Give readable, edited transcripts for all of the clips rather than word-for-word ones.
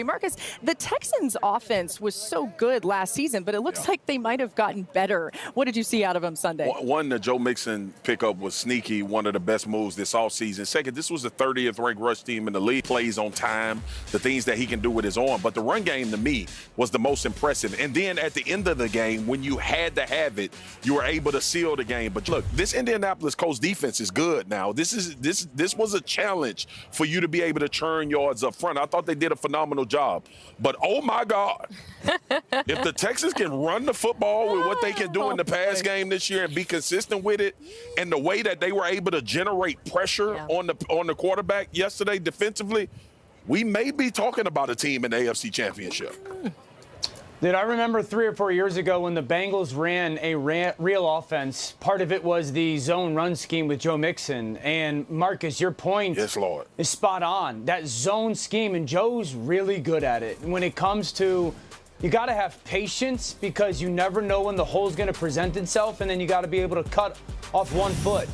Marcus, the Texans offense was so good last season, but it looks like they might have gotten better. What did you see out of them Sunday? One, the Joe Mixon pickup was sneaky, one of the best moves this offseason. Second, this was the 30th ranked rush team in the league. Plays on time, the things that he can do with his arm. But the run game, to me, was the most impressive. And then at the end of the game, when you had to have it, you were able to seal the game. But look, this Indianapolis Colts defense is good now. This was a challenge for you to be able to churn yards up front. I thought they did a phenomenal job. But, oh, my God, if the Texans can run the football with what they can do in the pass game this year and be consistent with it, and the way that they were able to generate pressure on the quarterback yesterday defensively, we may be talking about a team in the AFC Championship. Dude, I remember 3 or 4 years ago when the Bengals ran a real offense. Part of it was the zone run scheme with Joe Mixon. And, Marcus, your point yes, Lord, is spot on. That zone scheme, and Joe's really good at it. When it comes to, you got to have patience because you never know when the hole's going to present itself, and then you got to be able to cut off 1 foot.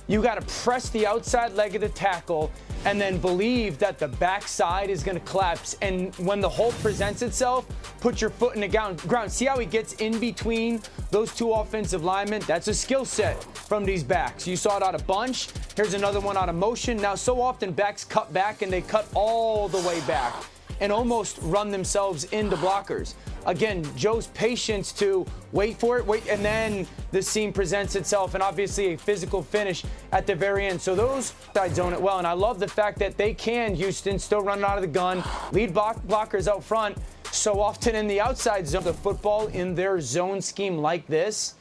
You got to press the outside leg of the tackle and then believe that the backside is going to collapse. And when the hole presents itself, put your foot in the ground. See how he gets in between those two offensive linemen? That's a skill set from these backs. You saw it out of bunch. Here's another one out of motion. Now, so often backs cut back and they cut all the way back and almost run themselves into blockers. Again, Joe's patience to wait for it, and then the seam presents itself, and obviously a physical finish at the very end. So those sides zone it well, and I love the fact that they can, Houston, still running out of the gun, lead blockers out front. So often in the outside zone, the football in their zone scheme like this,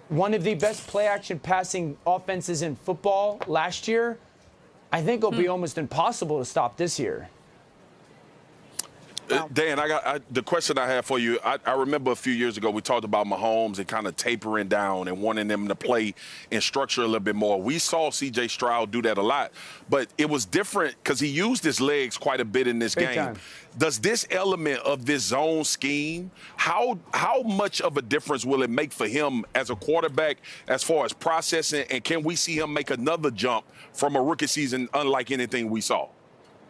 one of the best play-action passing offenses in football last year, I think it'll be almost impossible to stop this year. Dan, the question I have for you, I remember a few years ago we talked about Mahomes and kind of tapering down and wanting them to play in structure a little bit more. We saw C.J. Stroud do that a lot, but it was different because he used his legs quite a bit in this game. Time. Does this element of this zone scheme, how much of a difference will it make for him as a quarterback as far as processing, and can we see him make another jump from a rookie season unlike anything we saw?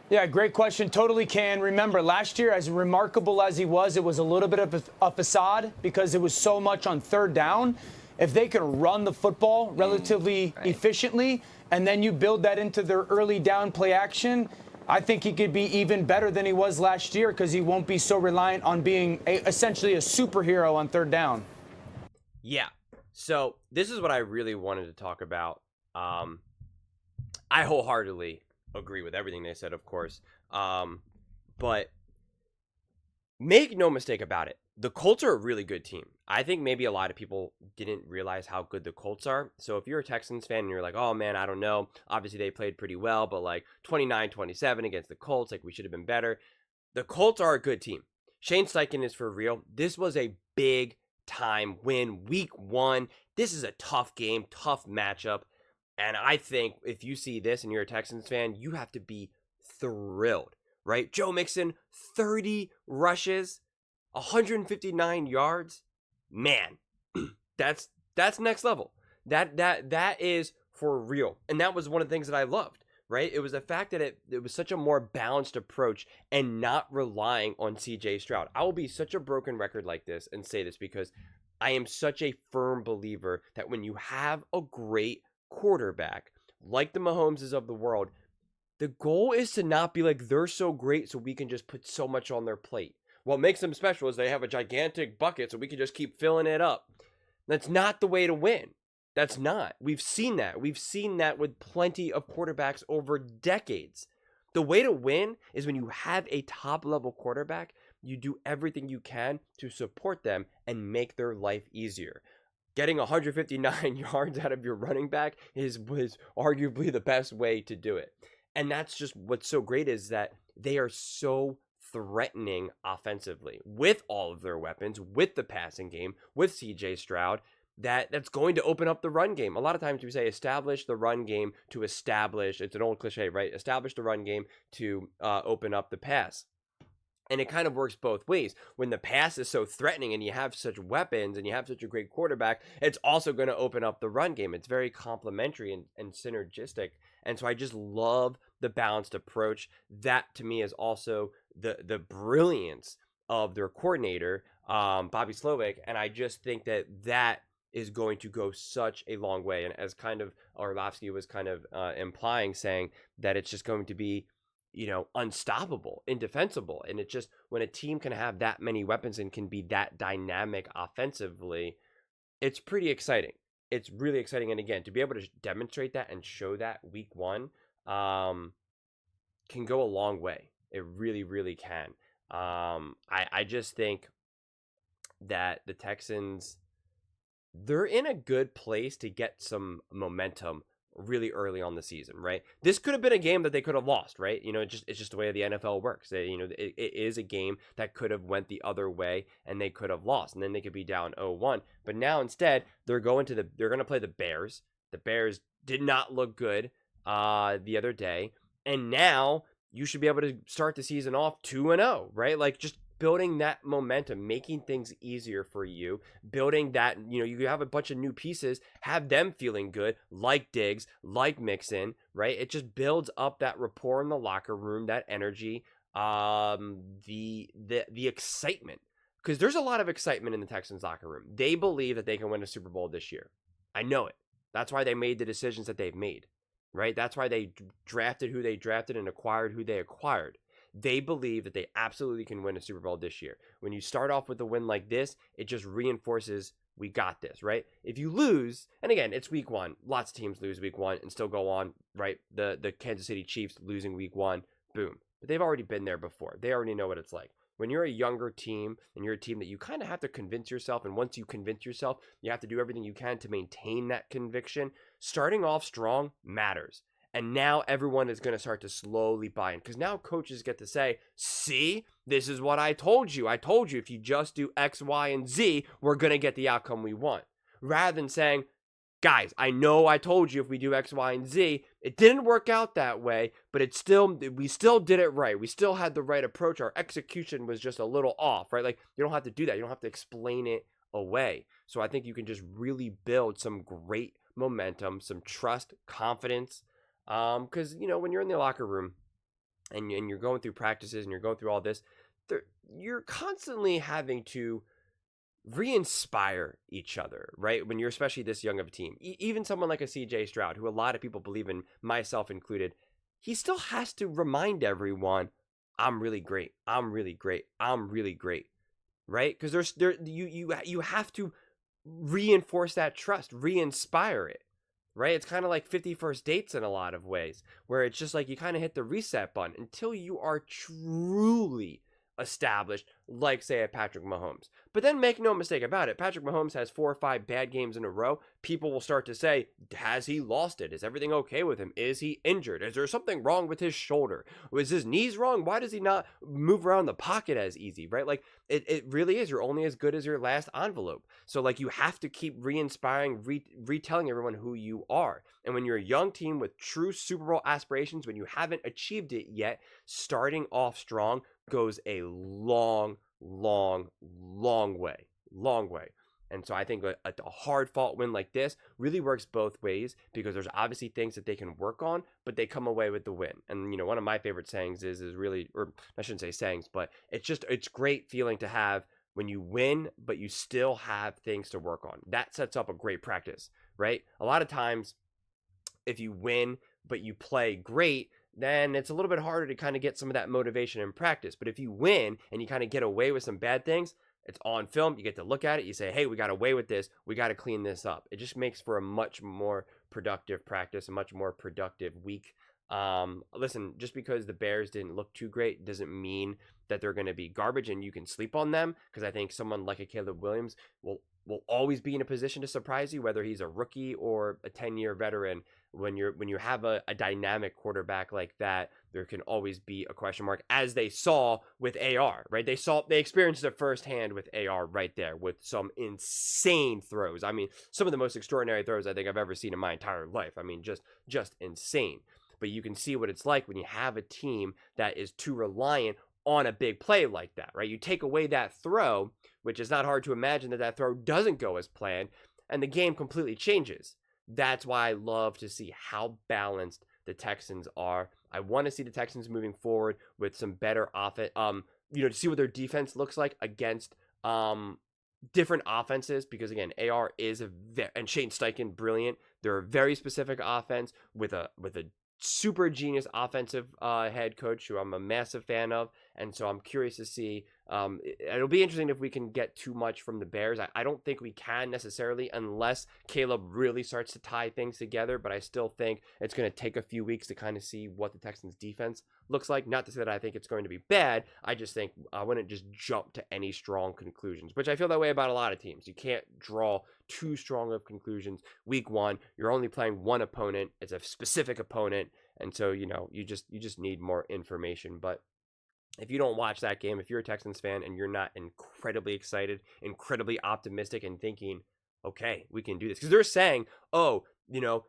Yeah, great question. Totally can. Remember, last year, as remarkable as he was, it was a little bit of a facade because it was so much on third down. If they can run the football relatively efficiently, and then you build that into their early down play action, I think he could be even better than he was last year because he won't be so reliant on being essentially a superhero on third down. Yeah. So this is what I really wanted to talk about. I wholeheartedly agree with everything they said, of course. But make no mistake about it. The Colts are a really good team. I think maybe a lot of people didn't realize how good the Colts are. So if you're a Texans fan and you're like, oh man, I don't know. Obviously they played pretty well, but like 29-27 against the Colts, like we should have been better. The Colts are a good team. Shane Steichen is for real. This was a big time win. Week 1. This is a tough game, tough matchup. And I think if you see this and you're a Texans fan, you have to be thrilled, right? Joe Mixon, 30 rushes, 159 yards. Man, that's next level. That is for real. And that was one of the things that I loved, right? It was the fact that it was such a more balanced approach and not relying on C.J. Stroud. I will be such a broken record like this and say this because I am such a firm believer that when you have a great quarterback like the Mahomeses of the world, the goal is to not be like they're so great so we can just put so much on their plate. What makes them special is they have a gigantic bucket so we can just keep filling it up. That's not the way to win. That's not. We've seen that. We've seen that with plenty of quarterbacks over decades. The way to win is when you have a top-level quarterback, you do everything you can to support them and make their life easier. Getting 159 yards out of your running back was arguably the best way to do it. And that's just what's so great is that they are so threatening offensively with all of their weapons, with the passing game, with C.J. Stroud, that's going to open up the run game. A lot of times we say establish the run game to establish, it's an old cliche, right? Establish the run game to open up the pass. And it kind of works both ways. When the pass is so threatening and you have such weapons and you have such a great quarterback, it's also going to open up the run game. It's very complementary and synergistic. And so I just love the balanced approach. That to me is also the brilliance of their coordinator, Bobby Slowick, and I just think that is going to go such a long way. And as kind of Orlovsky was kind of implying, saying that it's just going to be, unstoppable, indefensible. And it just, when a team can have that many weapons and can be that dynamic offensively, it's pretty exciting. It's really exciting. And again, to be able to demonstrate that and show that week one can go a long way. It really, really can. I just think that the Texans, they're in a good place to get some momentum really early on the season, right? This could have been a game that they could have lost, right? It's just the way the NFL works. It is a game that could have went the other way and they could have lost, and then they could be down 0-1. But now instead, they're going to play the Bears. The Bears did not look good the other day, and now you should be able to start the season off 2-0, right? Like, just building that momentum, making things easier for you, building that, you have a bunch of new pieces, have them feeling good, like Diggs, like Mixon, right? It just builds up that rapport in the locker room, that energy, the excitement, because there's a lot of excitement in the Texans locker room. They believe that they can win a Super Bowl this year. I know it. That's why they made the decisions that they've made, right? That's why they drafted who they drafted and acquired who they acquired. They believe that they absolutely can win a Super Bowl this year. When you start off with a win like this, it just reinforces we got this, right? If you lose, and again, it's week one. Lots of teams lose week one and still go on, right? The Kansas City Chiefs losing week one, boom. But they've already been there before. They already know what it's like. When you're a younger team and you're a team that you kind of have to convince yourself, and once you convince yourself, you have to do everything you can to maintain that conviction, starting off strong matters. And now everyone is going to start to slowly buy in, because now coaches get to say, see, this is what I told you. I told you if you just do X, Y, and Z, we're going to get the outcome we want. Rather than saying, guys, I know I told you if we do X, Y, and Z, it didn't work out that way, but we still did it right. We still had the right approach. Our execution was just a little off, right? Like, you don't have to do that. You don't have to explain it away. So I think you can just really build some great momentum, some trust, confidence. Because, when you're in the locker room and you're going through practices and you're going through all this, you're constantly having to re-inspire each other, right? When you're especially this young of a team, even someone like a CJ Stroud, who a lot of people believe in, myself included, he still has to remind everyone, I'm really great. I'm really great. I'm really great. Right? Because you have to reinforce that trust, re-inspire it. Right? It's kind of like 50 First Dates in a lot of ways, where it's just like you kind of hit the reset button until you are truly established, like, say, a Patrick Mahomes. But then make no mistake about it, Patrick Mahomes has 4 or 5 bad games in a row. People will start to say, has he lost it? Is everything okay with him? Is he injured? Is there something wrong with his shoulder? Is his knees wrong? Why does he not move around the pocket as easy, right? Like, it really is. You're only as good as your last envelope. So, like, you have to keep re-inspiring, retelling everyone who you are. And when you're a young team with true Super Bowl aspirations, when you haven't achieved it yet, starting off strong goes a long way. And so I think a hard-fought win like this really works both ways, because there's obviously things that they can work on, but they come away with the win. And, one of my favorite sayings is really, or I shouldn't say sayings, but it's great feeling to have when you win, but you still have things to work on. That sets up a great practice, right? A lot of times, if you win, but you play great, then it's a little bit harder to kind of get some of that motivation in practice. But if you win and you kind of get away with some bad things, it's on film. You get to look at it. You say, hey, we got away with this. We got to clean this up. It just makes for a much more productive practice, a much more productive week. Listen, just because the Bears didn't look too great doesn't mean that they're going to be garbage and you can sleep on them, because I think someone like a Caleb Williams will always be in a position to surprise you, whether he's a rookie or a 10-year veteran. When you have a dynamic quarterback like that, there can always be a question mark, as they saw with AR, right? They experienced it firsthand with AR right there, with some insane throws. I mean, some of the most extraordinary throws I think I've ever seen in my entire life. I mean, just insane. But you can see what it's like when you have a team that is too reliant on a big play like that, right? You take away that throw, which is not hard to imagine that throw doesn't go as planned, and the game completely changes. That's why I love to see how balanced the Texans are. I want to see the Texans moving forward with some better offense, to see what their defense looks like against different offenses, because again, AR is and Shane Steichen, brilliant. They're a very specific offense with a super genius offensive head coach who I'm a massive fan of, and so I'm curious to see. It'll be interesting if we can get too much from the Bears. I don't think we can necessarily unless Caleb really starts to tie things together, but I still think it's going to take a few weeks to kind of see what the Texans defense looks like. Not to say that I think it's going to be bad. I just think I wouldn't just jump to any strong conclusions, which I feel that way about a lot of teams. You can't draw too strong of conclusions. Week 1, you're only playing one opponent. It's a specific opponent, and so you just need more information. But if you don't watch that game, if you're a Texans fan and you're not incredibly excited, incredibly optimistic, and thinking, okay, we can do this, because they're saying, oh,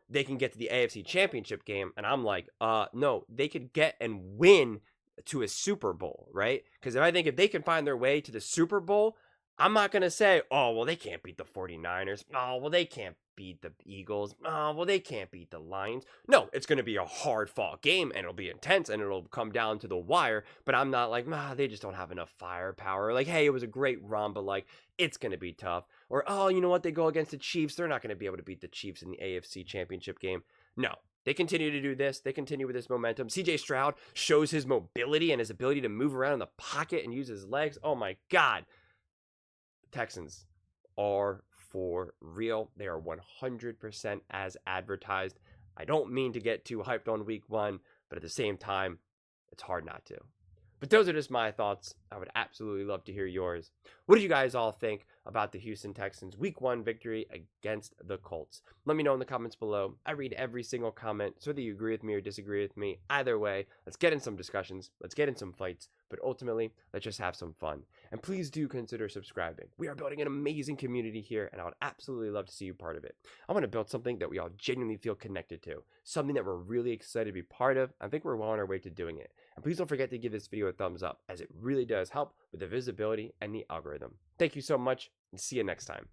they can get to the AFC Championship game, and I'm like, no, they could get and win to a Super Bowl, right? Because if they can find their way to the Super Bowl, I'm not going to say, oh, well, they can't beat the 49ers. Oh, well, they can't beat the Eagles. Oh, well, they can't beat the Lions. No, it's going to be a hard-fought game, and it'll be intense, and it'll come down to the wire. But I'm not like, they just don't have enough firepower. Like, hey, it was a great run, but, like, it's going to be tough. Or, oh, you know what? They go against the Chiefs. They're not going to be able to beat the Chiefs in the AFC Championship game. No. They continue to do this. They continue with this momentum. CJ Stroud shows his mobility and his ability to move around in the pocket and use his legs. Oh, my God. Texans are for real. They are 100% as advertised. I don't mean to get too hyped on week 1, but at the same time, it's hard not to. But those are just my thoughts. I would absolutely love to hear yours. What did you guys all think about the Houston Texans week 1 victory against the Colts? Let me know in the comments below. I read every single comment, so whether you agree with me or disagree with me, either way, let's get in some discussions, let's get in some fights, but ultimately, let's just have some fun. And please do consider subscribing. We are building an amazing community here, and I would absolutely love to see you part of it. I want to build something that we all genuinely feel connected to, something that we're really excited to be part of. I think we're well on our way to doing it. And please don't forget to give this video a thumbs up, as it really does help with the visibility and the algorithm. Thank you so much, and see you next time.